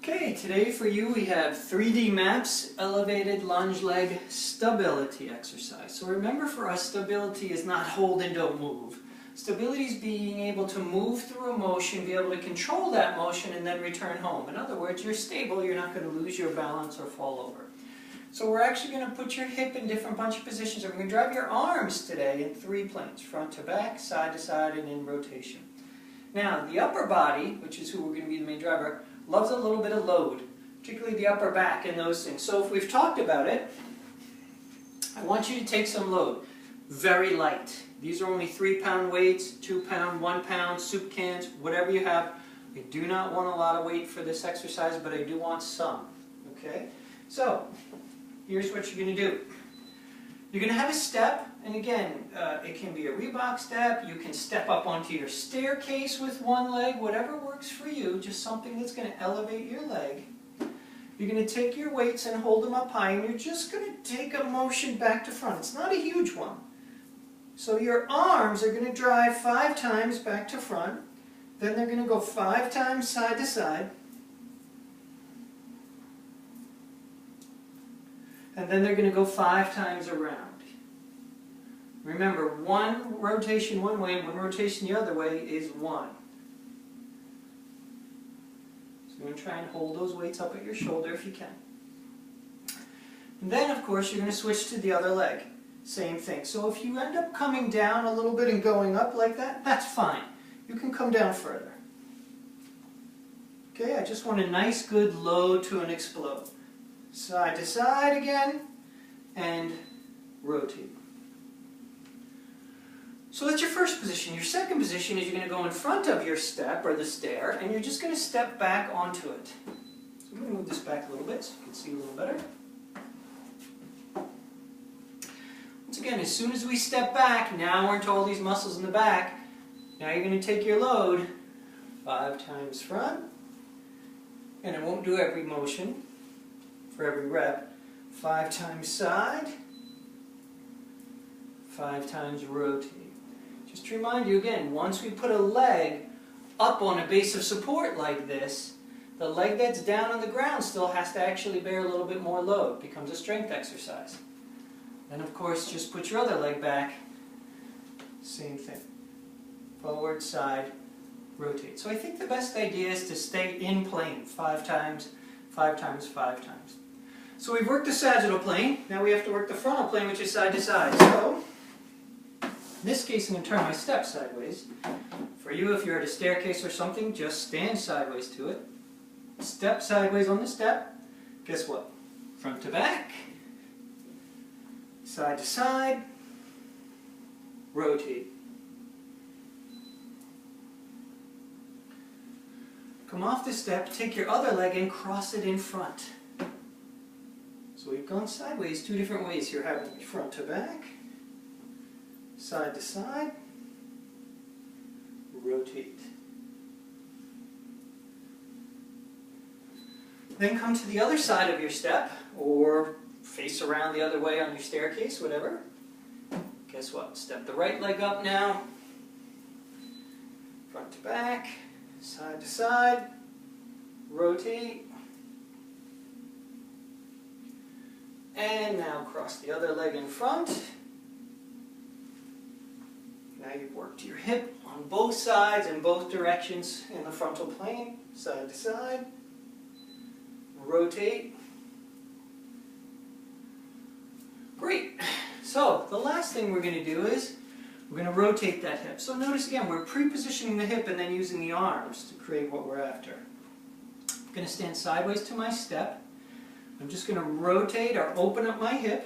Okay, today for you we have 3D maps, elevated lunge leg stability exercise. So remember, for us, stability is not hold and don't move. Stability is being able to move through a motion, be able to control that motion, and then return home. In other words, you're stable, you're not going to lose your balance or fall over. So we're actually going to put your hip in different bunch of positions. We're going to drive your arms today in 3 planes, front to back, side to side, and in rotation. Now, the upper body, which is who we're going to be the main driver, loves a little bit of load, particularly the upper back and those things. So if we've talked about it, I want you to take some load. Very light. These are only 3-pound weights, 2-pound, 1-pound, soup cans, whatever you have. I do not want a lot of weight for this exercise, but I do want some. Okay? So, here's what you're going to do. You're going to have a step, and again, it can be a Reebok step. You can step up onto your staircase with one leg, whatever works for you, just something that's going to elevate your leg. You're going to take your weights and hold them up high, and you're just going to take a motion back to front. It's not a huge one. So your arms are going to drive 5 times back to front, then they're going to go 5 times side to side, and then they're going to go 5 times around. Remember, one rotation one way and one rotation the other way is 1. So you're going to try and hold those weights up at your shoulder if you can. And then, of course, you're going to switch to the other leg. Same thing. So if you end up coming down a little bit and going up like that, that's fine. You can come down further. Okay, I just want a nice good load to an explode. Side to side again, and rotate. So that's your first position. Your second position is you're going to go in front of your step, or the stair, and you're just going to step back onto it. So I'm going to move this back a little bit so you can see a little better. Once again, as soon as we step back, now we're into all these muscles in the back. Now you're going to take your load 5 times front, and it won't do every motion for every rep. 5 times side, 5 times rotate. Just to remind you again, once we put a leg up on a base of support like this, the leg that's down on the ground still has to actually bear a little bit more load. It becomes a strength exercise. Then of course, just put your other leg back. Same thing. Forward, side, rotate. So I think the best idea is to stay in plane 5 times, 5 times, 5 times. So we've worked the sagittal plane. Now we have to work the frontal plane, which is side to side. So in this case, I'm going to turn my step sideways. For you, if you're at a staircase or something, just stand sideways to it. Step sideways on the step. Guess what? Front to back, side to side, rotate. Come off the step, take your other leg and cross it in front. So we've gone sideways 2 different ways here, haven't we? Front to back, side to side, rotate. Then come to the other side of your step, or face around the other way on your staircase, whatever. Guess what? Step the right leg up now, front to back, side to side, rotate. And now cross the other leg in front. Now you've worked your hip on both sides in both directions in the frontal plane, side to side. Rotate. Great. So the last thing we're going to do is we're going to rotate that hip. So notice again, we're pre-positioning the hip and then using the arms to create what we're after. I'm going to stand sideways to my step. I'm just going to rotate or open up my hip.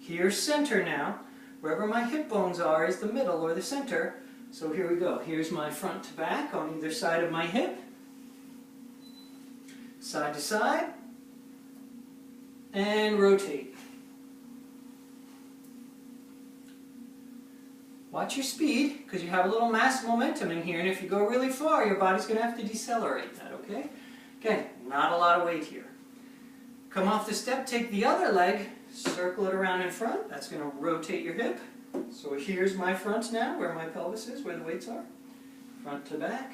Here's center now. Wherever my hip bones are is the middle or the center. So here we go. Here's my front to back on either side of my hip. Side to side. And rotate. Watch your speed, because you have a little mass momentum in here, and if you go really far, your body's going to have to decelerate that, okay? Again, not a lot of weight here. Come off the step, take the other leg, circle it around in front. That's going to rotate your hip. So here's my front now, where my pelvis is, where the weights are. Front to back.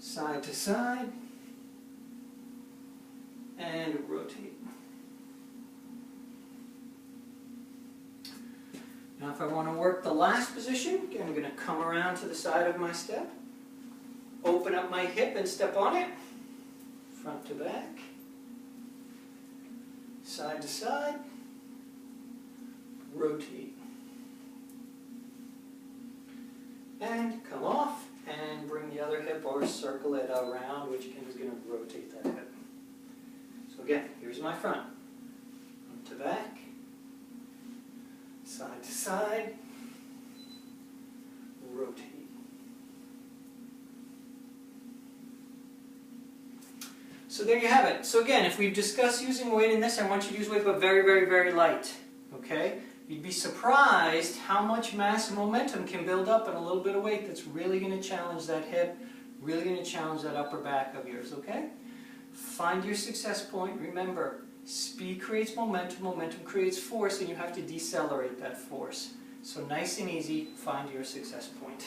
side to side, and rotate. Now if I want to work the last position, again, I'm going to come around to the side of my step, open up my hip and step on it, front to back, side to side, rotate. And come off and bring the other hip or circle it around, which again is going to rotate that hip. So again, here's my front. Front to back, side to side, rotate. So there you have it. So again, if we've discussed using weight in this, I want you to use weight but very, very, very light. Okay? You'd be surprised how much mass and momentum can build up in a little bit of weight that's really going to challenge that hip, really going to challenge that upper back of yours, okay? Find your success point. Remember, speed creates momentum, momentum creates force, and you have to decelerate that force. So nice and easy, find your success point.